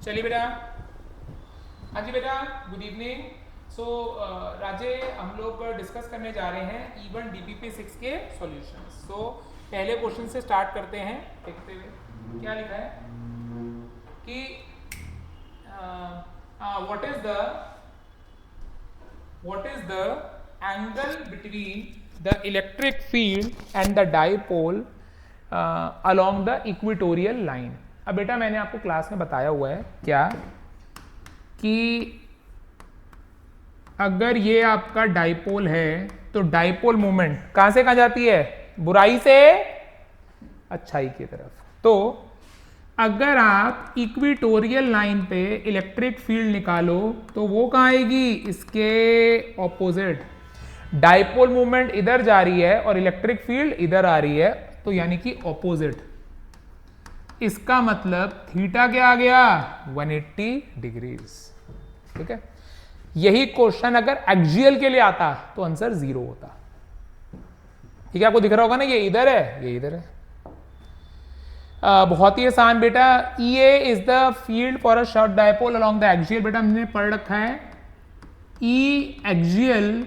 चलिए बेटा, हाँ जी बेटा, गुड इवनिंग। सो राजे, हम लोग डिस्कस करने जा रहे हैं E1 DPP6 के सॉल्यूशंस। सो पहले क्वेश्चन से स्टार्ट करते हैं देखते हुए क्या लिखा है कि what is the angle between the electric field and the dipole along the equatorial line। अब बेटा मैंने आपको क्लास में बताया हुआ है क्या कि अगर ये आपका डाइपोल है तो डाइपोल मोमेंट कहां से कहां जाती है, बुराई से अच्छाई की तरफ। तो अगर आप इक्वेटोरियल लाइन पे इलेक्ट्रिक फील्ड निकालो तो वो कहां आएगी, इसके ऑपोजिट। डाइपोल मोमेंट इधर जा रही है और इलेक्ट्रिक फील्ड इधर आ रही है, तो यानी कि ऑपोजिट। इसका मतलब थीटा क्या आ गया, 180 डिग्रीज। ठीक है, यही क्वेश्चन अगर एक्सियल के लिए आता तो आंसर 0 होता। ठीक है, आपको दिख रहा होगा ना, ये इधर है, ये इधर है। बहुत ही आसान बेटा। EA is the field for a short dipole along the axial. बेटा हमने पढ़ रखा है E axial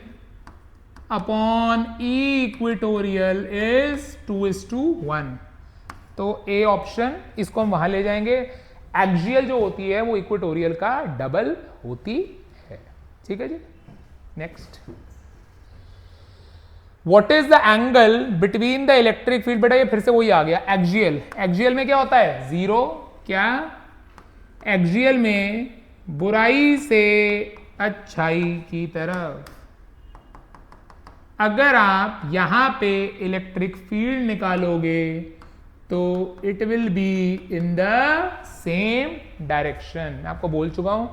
upon E equatorial is 2:1। तो ए ऑप्शन, इसको हम वहां ले जाएंगे। एक्सियल जो होती है वो इक्वेटोरियल का डबल होती है। ठीक है जी, next. What is the angle between the electric field. बेटा ये फिर से वही आ गया, एक्सियल। एक्सियल में क्या होता है, 0। क्या, एक्सियल में बुराई से अच्छाई की तरफ। अगर आप यहां पे इलेक्ट्रिक फील्ड निकालोगे तो it will be in the same direction. मैं आपको बोल चुका हूं,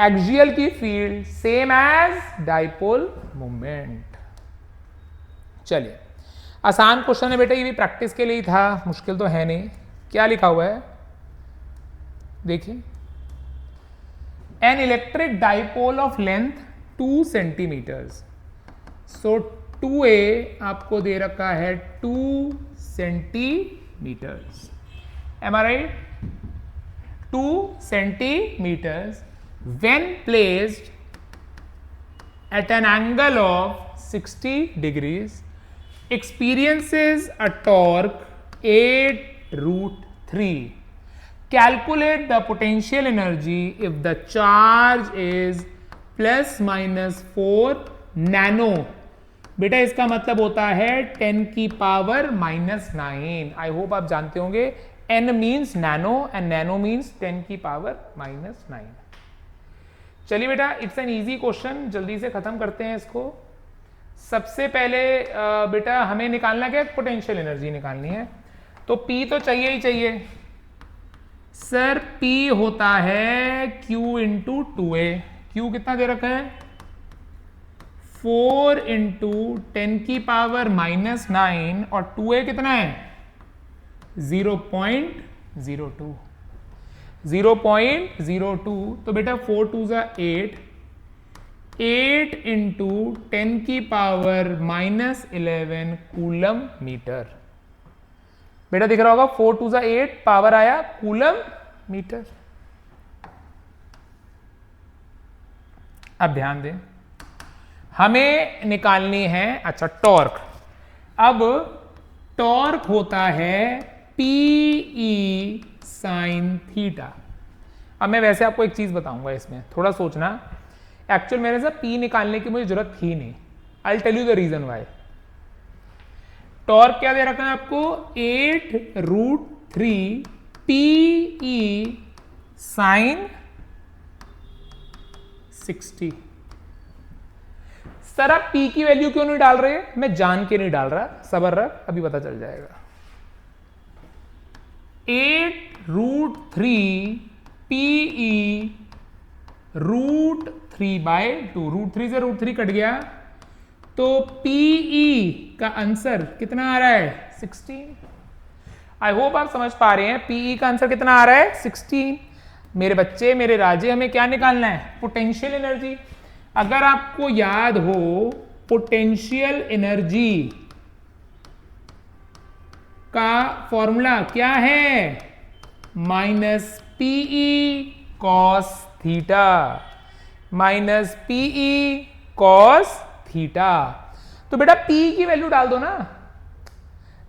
एक्सियल की field same as dipole moment. चलिए, आसान क्वेश्चन है बेटा, ये भी प्रैक्टिस के लिए ही था, मुश्किल तो है नहीं। क्या लिखा हुआ है देखिए, an electric dipole of length 2 centimetres. So 2a आपको दे रखा है 2 centimetres. Am I right, 2 centimetres when placed at an angle of 60 degrees experiences a torque 8√3. Calculate the potential energy if the charge is ±4 nano. बेटा इसका मतलब होता है 10 की पावर -9। आई होप आप जानते होंगे n means nano and nano means 10 की पावर -9। चलिए बेटा, इट्स एन इजी क्वेश्चन, जल्दी से खत्म करते हैं इसको। सबसे पहले बेटा हमें निकालना क्या, पोटेंशियल एनर्जी निकालनी है। तो P तो चाहिए ही चाहिए सर। P होता है Q × 2a। Q कितना दे रखा है, 4 × 10 की पावर -9 और 2a कितना है 0.02। 0.02। तो बेटा 4 2 8, 8 × 10 की पावर -11 कूलम मीटर। बेटा दिख रहा होगा, 4 2 8, पावर आया कूलम मीटर। अब ध्यान दें, हमें निकालनी है अच्छा टॉर्क। अब टॉर्क होता है PE sin थीटा। अब मैं वैसे आपको एक चीज बताऊंगा, इसमें थोड़ा सोचना। एक्चुअल मेरे से P निकालने की मुझे जरूरत थी नहीं। I tell you the reason why. Torque क्या दे रखा है आपको, 8√3 PE sin 60। सर आप P की वैल्यू क्यों नहीं डाल रहे, मैं जान के नहीं डाल रहा, सबर रख, अभी पता चल जाएगा। 8√3 PE √3/2। √3 से √3 कट गया तो PE का आंसर कितना आ रहा है, 16। आई होप आप समझ पा रहे हैं, PE का आंसर कितना आ रहा है, 16। मेरे बच्चे, मेरे राजे, हमें क्या निकालना है, पोटेंशियल एनर्जी। अगर आपको याद हो, पोटेंशियल एनर्जी का फॉर्मूला क्या है, -PE cos theta minus PE cos theta. तो बेटा P की वैल्यू डाल दो ना।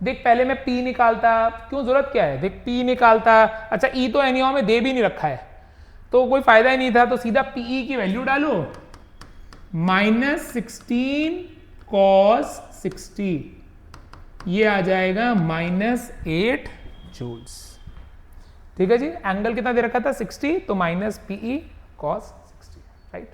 देख पहले मैं P निकालता, क्यों जरूरत क्या है, देख P निकालता, अच्छा E तो एनीहाउ में दे भी नहीं रखा है तो कोई फायदा ही नहीं था, तो सीधा PE की वैल्यू डालो -16 cos 60, ये आ जाएगा -8 जूल्स। ठीक है जी, एंगल कितना दे रखा था 60, तो minus PE cos 60, right.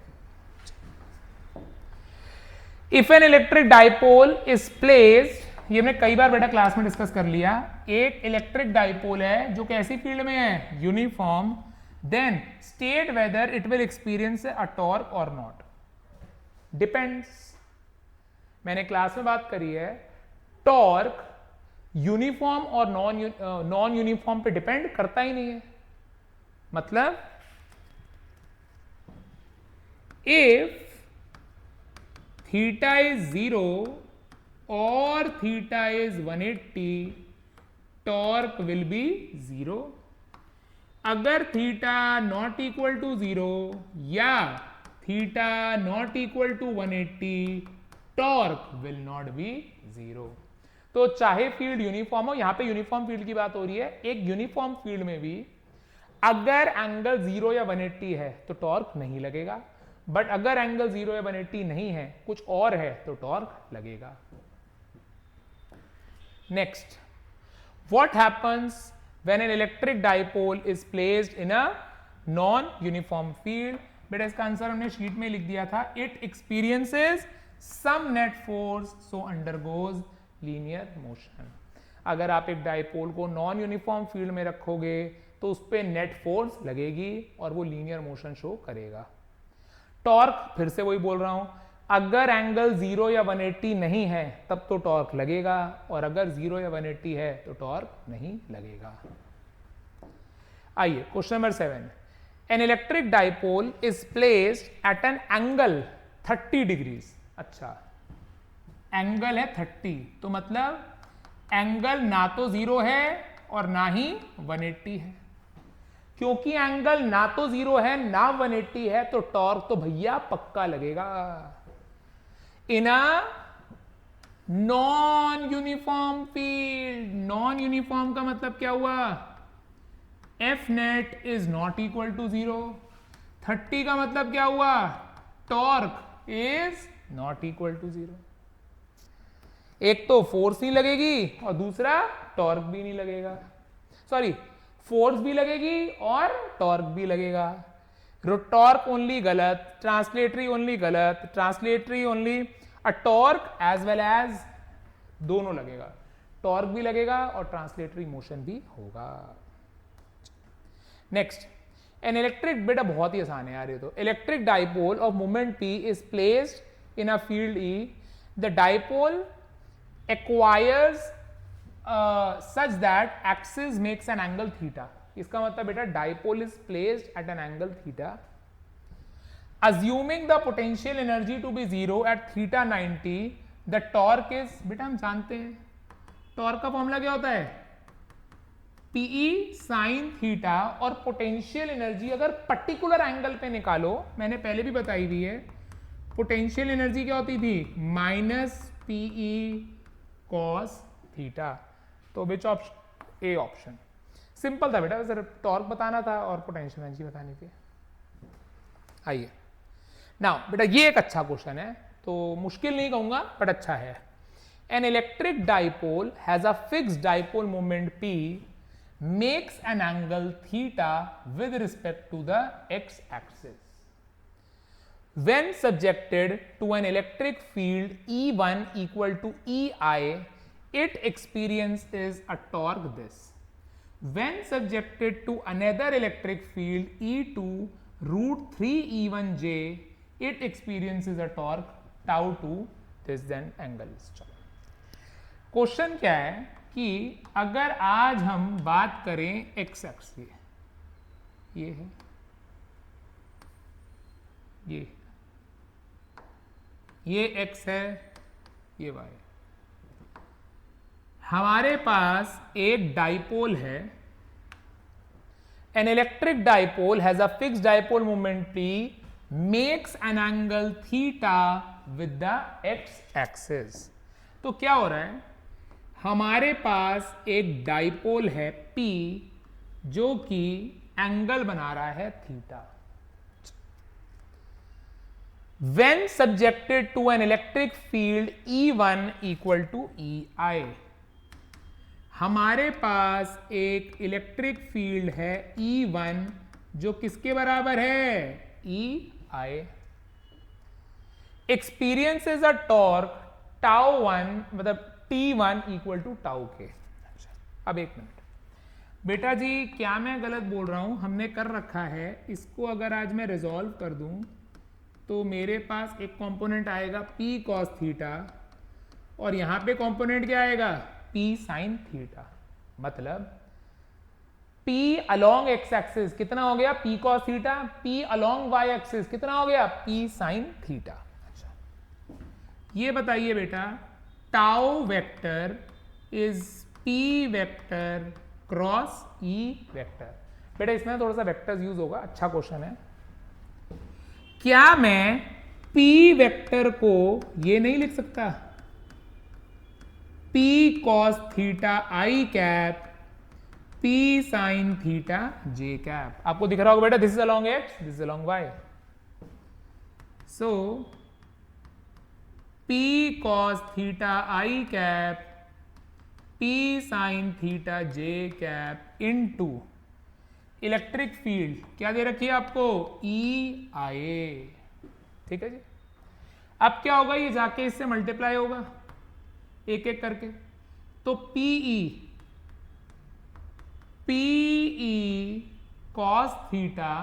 If N electric dipole is placed, ये हमने कई बार बेटा क्लास में डिस्कस कर लिया, एक इलेक्ट्रिक डाइपोल है जो कैसी फील्ड में है, uniform, then state whether it will experience a torque और नॉट, डिपेंड्स। मैंने क्लास में बात करी है, टॉर्क यूनिफॉर्म और नॉन यूनिफॉर्म पे डिपेंड करता ही नहीं है। मतलब इफ थीटा इज 0 और theta is 180, torque will be 0। अगर थीटा नॉट इक्वल टू 0 या theta not equal to 180, torque will not be 0। तो चाहे फील्ड यूनिफॉर्म हो, यहां पे यूनिफॉर्म फील्ड की बात हो रही है, एक यूनिफॉर्म फील्ड में भी अगर एंगल 0 या 180 है तो टॉर्क नहीं लगेगा, बट अगर एंगल 0 या 180 नहीं है, कुछ और है, तो टॉर्क लगेगा। Next, what happens when an electric dipole is placed in a non uniform field. बेटा इसका आंसर हमने शीट में लिख दिया था, it experiences some net force so undergoes linear motion. अगर आप एक डाइपोल को नॉन यूनिफॉर्म फील्ड में रखोगे तो उस पर नेट फोर्स लगेगी और वो लीनियर मोशन शो करेगा। टॉर्क, फिर से वही बोल रहा हूं, अगर एंगल 0 या 180 नहीं है तब तो टॉर्क लगेगा, और अगर 0 या 180 है तो टॉर्क नहीं लगेगा। आइए question number 7, N electric dipole is placed at an angle 30 degrees. अच्छा, एंगल है 30, तो मतलब एंगल ना तो 0 है और ना ही 180 है। क्योंकि एंगल ना तो 0 है ना 180 है, तो टॉर्क तो भैया पक्का लगेगा। In a non uniform field, non uniform का मतलब क्या हुआ, F net is not equal to 0। 30 का मतलब क्या हुआ, torque is not equal to 0। एक तो फोर्स नहीं लगेगी और दूसरा टॉर्क भी नहीं लगेगा, सॉरी फोर्स भी लगेगी और टॉर्क भी लगेगा। टॉर्क ओनली गलत, ट्रांसलेटरी ओनली गलत, ट्रांसलेटरी ओनली, अ टॉर्क एज वेल एज, दोनों लगेगा, टॉर्क भी लगेगा और ट्रांसलेटरी मोशन भी होगा। नेक्स्ट, एन इलेक्ट्रिक, बेटा बहुत ही आसान है यार ये तो, electric dipole of moment P is placed in a field E, the dipole acquires such that axis makes an angle theta। इसका मतलब बेटा dipole is placed at an angle theta, assuming the potential energy to be 0 at theta 90, the torque is, बेटा हम जानते हैं torque का formula क्या होता है, PE sin थीटा, और पोटेंशियल एनर्जी अगर पर्टिकुलर एंगल पे निकालो, मैंने पहले भी बताई हुई है, पोटेंशियल एनर्जी क्या होती थी, -PE cos थीटा। तो which option, A option, simple था बेटा, सिर्फ टॉर्क बताना था और पोटेंशियल एनर्जी बतानी थी। आइए नाउ बेटा ये एक अच्छा क्वेश्चन है, तो मुश्किल नहीं कहूंगा बट अच्छा है। An electric dipole has a fixed dipole moment P makes an angle theta with respect to the x axis. When subjected to an electric field E1 equal to EI, it experiences a torque this. When subjected to another electric field E2 root 3 E1J, it experiences a torque tau 2 this, then angle is। Question क्या है कि अगर आज हम बात करें x x की, ये है, ये x है, ये y, हमारे पास एक डाइपोल है, an electric dipole has a fixed dipole moment P makes an angle theta with the x axis। तो क्या हो रहा है, हमारे पास एक डाइपोल है P जो कि एंगल बना रहा है theta. When subjected to an electric field E1 equal to EI, हमारे पास एक इलेक्ट्रिक फील्ड है E1 जो किसके बराबर है, EI। Experiences a torque tau 1 मतलब T1 इक्वल टू टाउ के। अब एक मिनट बेटा जी, क्या मैं गलत बोल रहा हूं, हमने कर रखा है इसको। अगर आज मैं रिजॉल्व कर दूं तो मेरे पास एक कंपोनेंट आएगा P cos थीटा और यहां पे कंपोनेंट क्या आएगा, P sin थीटा। मतलब P along x एक्सिस कितना हो गया, P cos theta, P along y axis कितना हो गया, P sin थीटा। अच्छा, ये बताइए बेटा, tau vector is P vector cross E vector. बेटा इसमें थोड़ा सा वेक्टर्स यूज होगा, अच्छा क्वेश्चन है। क्या मैं P वेक्टर को ये नहीं लिख सकता, P cos theta I cap P sin theta J cap. आपको दिख रहा होगा बेटा, this is along X, this is along Y। So P cos theta I cap P sin theta J cap into electric field क्या दे रखी है आपको, EI। ठीक है जी। अब क्या होगा, ये जाके इससे मल्टीप्लाई होगा एक एक करके, तो PE cos थीटा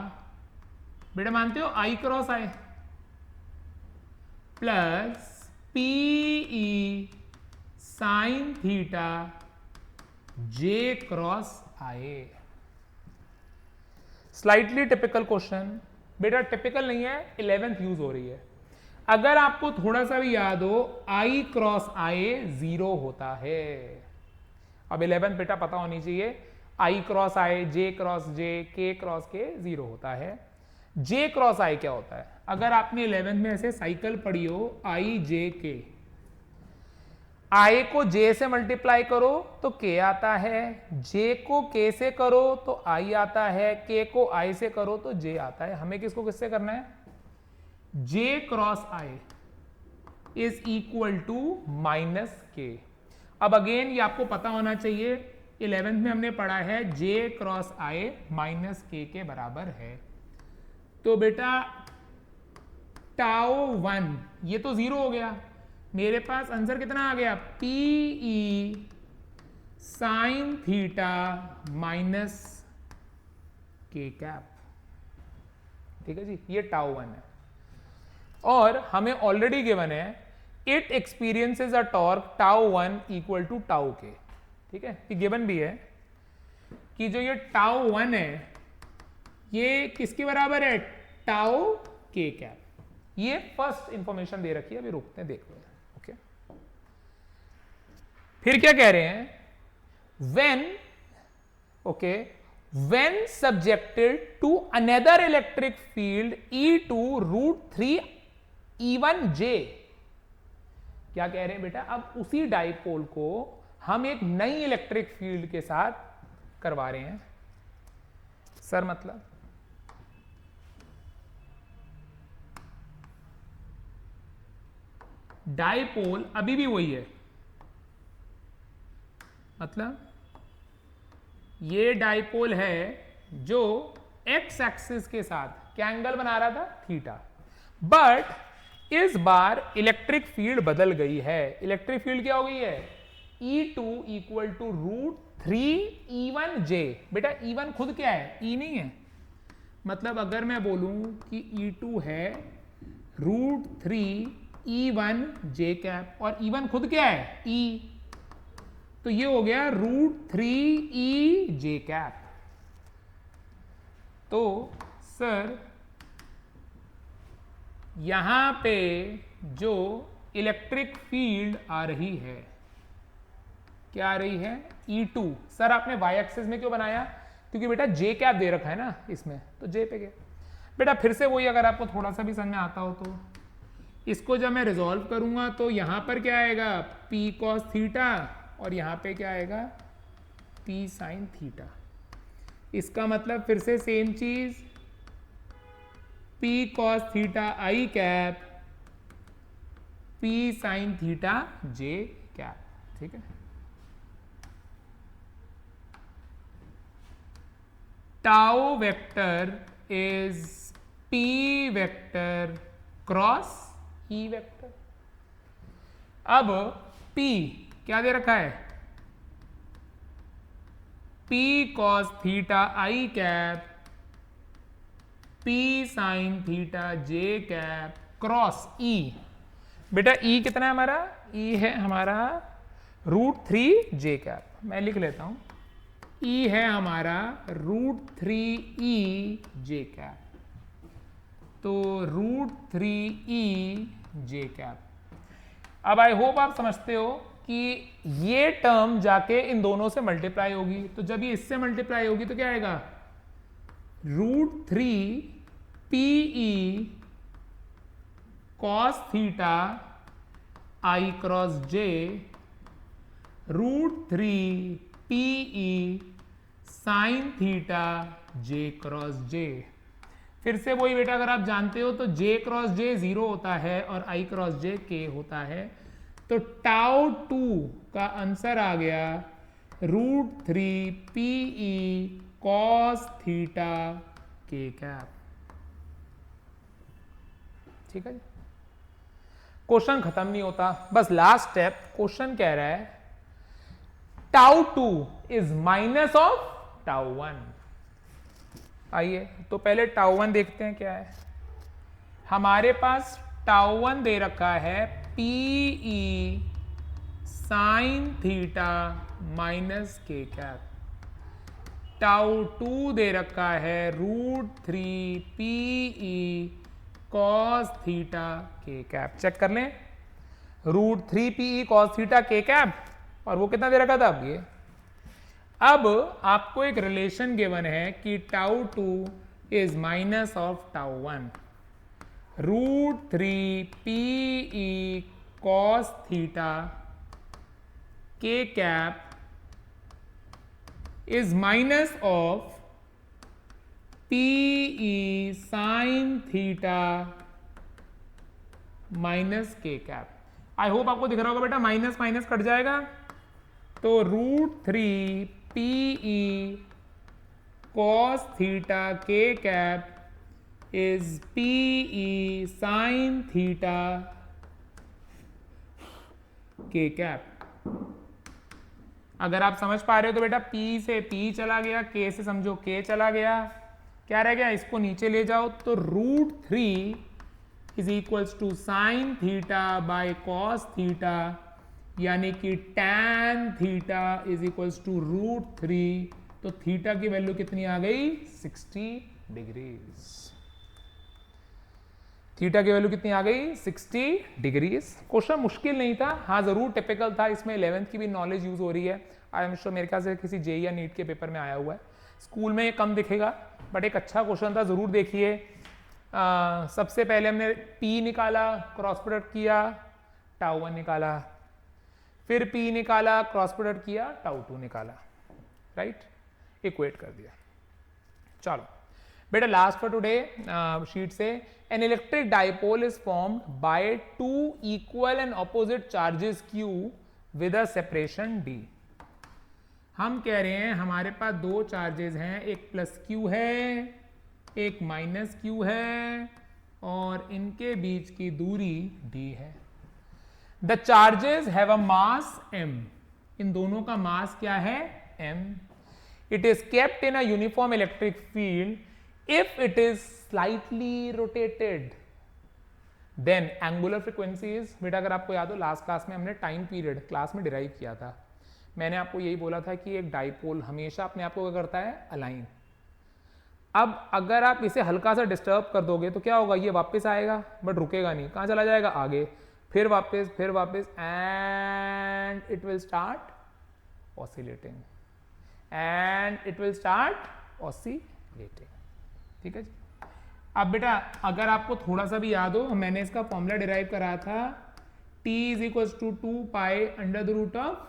बेटा मानते हो I cross I plus PE sin theta J cross I। Slightly typical question बेटा, टिपिकल नहीं है, 11th यूज हो रही है। अगर आपको थोड़ा सा भी याद हो, I क्रॉस I 0 होता है। अब 11th बेटा पता होनी चाहिए, I cross I, J cross J, K cross K 0 होता है। J क्रॉस I क्या होता है, अगर आपने 11th में ऐसे साइकिल पढ़ी हो, I J K, I को J से मल्टीप्लाई करो तो K आता है, J को K से करो तो I आता है, K को I से करो तो J आता है। हमें किसको किससे करना है, J cross I is equal to minus K। अब अगेन ये आपको पता होना चाहिए, 11th में हमने पढ़ा है J cross I minus K के बराबर है। तो बेटा टाउ 1 ये तो 0 हो गया, मेरे पास आंसर कितना आ गया, PE sine theta minus K cap. ठीक है जी, ये टाउ 1 है और हमें ऑलरेडी गिवन है it experiences a torque tau 1 equal to tau K। ठीक है, ये गिवन भी है कि जो ये टाउ 1 है ये किसके बराबर है, टाउ K कैप। ये फर्स्ट इंफॉर्मेशन दे रखी है, अभी रुकते हैं देखते हैं। ओके, फिर क्या कह रहे हैं, when subjected to another electric field E2 √3 E1J। क्या कह रहे हैं बेटा, अब उसी डाइपोल को हम एक नई इलेक्ट्रिक फील्ड के साथ करवा रहे हैं। सर मतलब डाइपोल अभी भी वही है, मतलब ये डाइपोल है जो एक्स एक्सिस के साथ क्या एंगल बना रहा था, थीटा। बट इस बार इलेक्ट्रिक फील्ड बदल गई है। इलेक्ट्रिक फील्ड क्या हो गई है, E2 इक्वल टू √3 E1J। बेटा E1 खुद क्या है, E नहीं है। मतलब अगर मैं बोलूं कि E2 है √3 E1J कैप और E1 खुद क्या है, E, तो ये हो गया √3 EJ कैप। तो सर यहां पे जो इलेक्ट्रिक फील्ड आ रही है, क्या आ रही है, E2। सर आपने y एक्सिस में क्यों बनाया, क्योंकि बेटा जे कैप दे रखा है ना इसमें, तो जे पे गया। बेटा फिर से वही, अगर आपको थोड़ा सा भी समझ में आता हो तो इसको जब मैं रिजॉल्व करूंगा तो यहां पर क्या आएगा पी कॉस थीटा और यहां पे क्या आएगा पी साइन थीटा। इसका मतलब फिर से सेम चीज, पी कॉस थीटा आई कैप पी साइन थीटा जे कैप। ठीक है, tau vector is P vector cross E vector. अब P क्या दे रखा है, P कॉस थीटा आई कैप P साइन थीटा जे कैप क्रॉस E। बेटा E कितना है हमारा, E है हमारा √3 जे कैप। मैं लिख लेता हूं, E है हमारा √3 E जे कैप, तो √3 E जे कैप। अब आई होप आप समझते हो कि ये टर्म जाके इन दोनों से मल्टीप्लाई होगी, तो जब ये इससे मल्टीप्लाई होगी तो क्या आएगा √3 PE कॉस थीटा आई क्रॉस जे √3 PE साइन थीटा जे क्रॉस जे। फिर से वही बेटा, अगर आप जानते हो तो J क्रॉस J 0 होता है और I क्रॉस J K होता है, तो टाउ 2 का आंसर आ गया √3 PE कॉस थीटा के कैप। ठीक है जी, क्वेश्चन खत्म नहीं होता, बस लास्ट स्टेप। क्वेश्चन कह रहा है tau 2 is minus of tau 1। आइए तो पहले टाउ 1 देखते हैं क्या है। हमारे पास टाउ 1 दे रखा है PE साइन थीटा माइनस के कैप। टाउ 2 दे रखा है √3 PE कॉस थीटा के कैप। चेक कर लें, √3 PE कॉस थीटा के कैप, और वो कितना दे रखा था अब ये। अब आपको एक रिलेशन गिवन है कि tau 2 is minus of tau 1। √3 PE cos theta के cap is minus of PE sine theta minus के कैप। आई होप आपको दिख रहा होगा बेटा, माइनस माइनस कट जाएगा, तो √3 PE cos थीटा के cap is PE sine theta के कैप। अगर आप समझ पा रहे हो तो बेटा P से P चला गया, K से समझो K चला गया, क्या रह गया, इसको नीचे ले जाओ, तो √3 is equals to sine theta by cos theta, यानी कि tan theta is equals to √3। तो थीटा की वैल्यू कितनी आ गई 60 डिग्रीज। थीटा की वैल्यू कितनी आ गई 60 डिग्रीज। क्वेश्चन मुश्किल नहीं था, हाँ जरूर टिपिकल था, इसमें 11th की भी नॉलेज यूज हो रही है। आई एम श्योर मेरे ख्याल से किसी जेई या नीट के पेपर में आया हुआ है, स्कूल में ये कम दिखेगा, बट एक अच्छा क्वेश्चन था, जरूर देखिए। सबसे पहले हमने P निकाला, क्रॉस प्रोडक्ट किया, टाउ 1 निकाला, फिर P निकाला, क्रॉस प्रोडक्ट किया, टाउ 2 निकाला, राइट, इक्वेट कर दिया। चलो बेटा लास्ट फॉर टुडे शीट से, N electric dipole is formed by 2 equal and opposite charges Q with a separation D। हम कह रहे हैं हमारे पास दो चार्जेस हैं, एक प्लस Q है, एक माइनस Q है, और इनके बीच की दूरी D है। The charges have a mass M, इन दोनों का मास क्या है M। It is kept in a uniform electric field if it is slightly rotated. Then angular frequency is, बेटा अगर आपको याद हो लास्ट क्लास में हमने टाइम पीरियड क्लास में डिराइव किया था, मैंने आपको यही बोला था कि एक डाइपोल हमेशा अपने आप को क्या करता है अलाइन। अब अगर आप इसे हल्का सा डिस्टर्ब कर दोगे तो क्या होगा, ये वापस आएगा बट रुकेगा नहीं, कहाँ चला जाएगा आगे, फिर वापस and it will start oscillating and it will start oscillating. ठीक है जी। अब बेटा अगर आपको थोड़ा सा भी याद हो, मैंने इसका फॉर्मूला डिराइव करा था, t is equal to 2 pi under the root of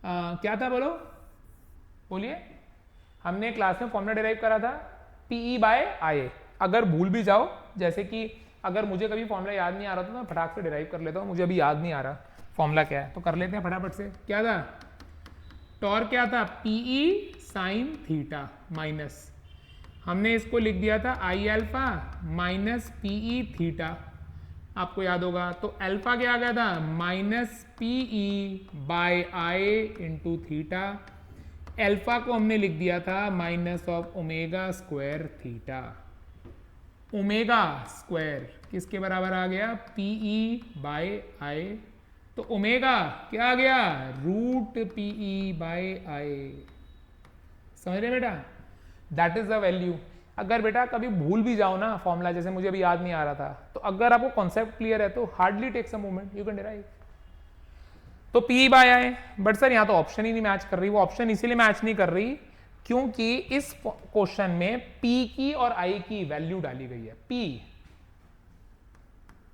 क्या था बोलो, बोलिए, हमने क्लास में फॉर्मूला डिराइव करा था PE बाय IA। अगर भूल भी जाओ, जैसे कि अगर मुझे कभी फॉर्मूला याद नहीं आ रहा था तो मैं फटाक से डिराइव कर लेता हूँ, मुझे अभी याद नहीं आ रहा फॉर्मूला क्या है, तो कर लेते हैं फटाफट से। क्या था टॉर्क, क्या था PE साइन थीटा माइनस, हमने इसको लिख दिया था I alpha minus PE theta, आपको याद होगा। तो अल्फा क्या आ गया था minus PE by I into theta, alpha को हमने लिख दिया था minus of omega square theta. Omega square किसके बराबर आ गया PE बाय I, तो ओमेगा क्या आ गया रूट PE बाय I। समझ रहे बेटा, दैट इज द वैल्यू। अगर बेटा कभी भूल भी जाओ ना फॉर्मूला, जैसे मुझे अभी याद नहीं आ रहा था, तो अगर आपको कॉन्सेप्ट क्लियर है तो hardly takes a moment, you can derive. तो PE by I, but sir यहाँ तो ऑप्शन ही नहीं मैच कर रही। वो ऑप्शन इसीलिए मैच नहीं कर रही क्योंकि इस क्वेश्चन में P की और I की वैल्यू डाली गई है। P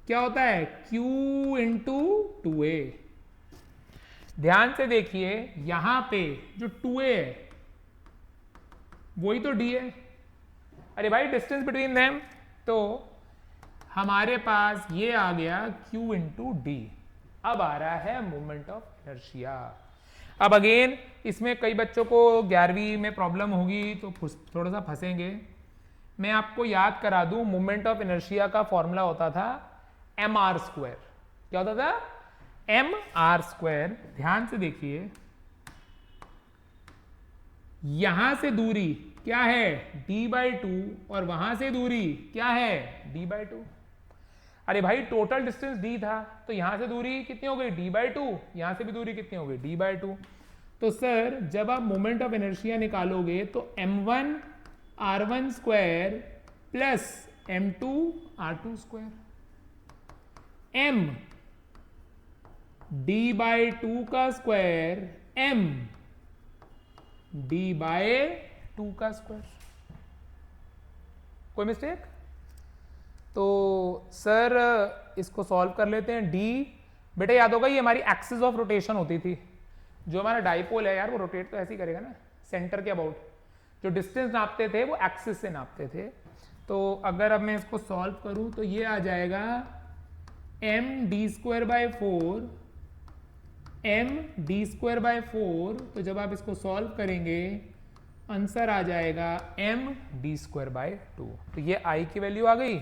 क्या होता है Q इंटू 2A। ध्यान से देखिए यहां पे जो 2A है वही तो D है। अरे भाई डिस्टेंस बिटवीन देम, तो हमारे पास ये आ गया Q इंटू डी। अब आ रहा है मोमेंट ऑफ इनर्शिया। अब अगेन इसमें कई बच्चों को 11वीं में प्रॉब्लम होगी तो थोड़ा सा फंसेंगे। मैं आपको याद करा दूं, मोमेंट ऑफ इनर्शिया का फॉर्मूला होता था mr स्क्वायर। क्या होता था mr स्क्वायर। ध्यान से देखिए यहां से दूरी क्या है d/2 और वहां से दूरी क्या है d/2। अरे भाई टोटल डिस्टेंस d था, तो यहां से दूरी कितनी हो गई d/2, यहां से भी दूरी कितनी हो गई d/2। तो सर जब आप मोमेंट ऑफ इनर्शिया निकालोगे तो m1 r1 square plus m2 r2 square, m d/2 का स्क्वायर m d/2 का स्क्वायर। कोई मिस्टेक? तो सर इसको सॉल्व कर लेते हैं। d बेटा याद होगा ये हमारी एक्सिस ऑफ रोटेशन होती थी। जो हमारा डाइपोल है यार वो रोटेट तो ऐसे ही करेगा ना सेंटर के अबाउट। जो डिस्टेंस नापते थे वो एक्सिस से नापते थे। तो अगर अब मैं इसको सॉल्व करूं तो ये आ जाएगा m d²/4 m d²/4। तो जब आप इसको सॉल्व करेंगे आंसर आ जाएगा m d²/2। तो ये I की वैल्यू आ गई,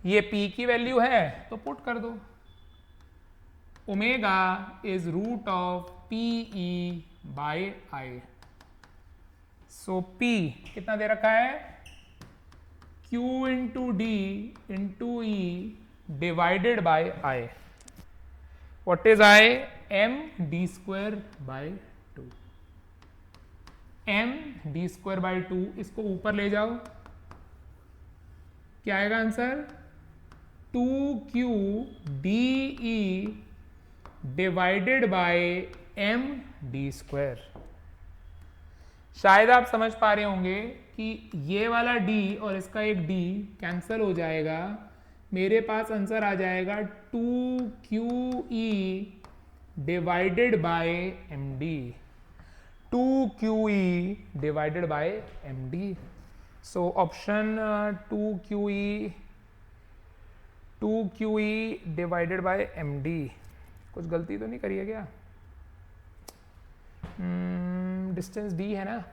ये P की वैल्यू है तो पुट कर दो। Omega is root of PE/I। So P कितना दे रखा है Q into D into E divided by I। What is I? m d²/2। m d²/2 इसको ऊपर ले जाओ, क्या आएगा answer 2Q DE divided by m d²। शायद आप समझ पा रहे होंगे कि ये वाला d और इसका एक d कैंसिल हो जाएगा, मेरे पास आंसर आ जाएगा 2QE divided by md। 2QE divided by md। So option 2QE divided by md। कुछ गलती तो नहीं करी है क्या? डिस्टेंस d है ना,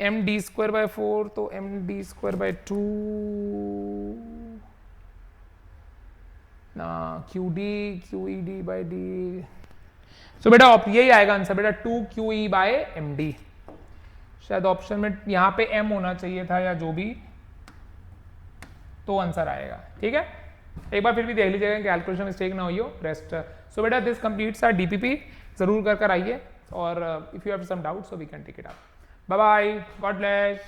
m d²/4 तो m d²/2 ना QED/d। सो बेटा यही आएगा आंसर बेटा 2QE/md। शायद ऑप्शन में यहाँ पे m होना चाहिए था या जो भी, तो आंसर आएगा। ठीक है, एक बार फिर भी देख लीजिएगा कैलकुलेशन मिस्टेक ना हुई हो रेस्ट। सो बेटा दिस कंप्लीट्स आवर DPP। जरूर कर आइए और if you have some doubt so we can take it up. Bye bye, God bless.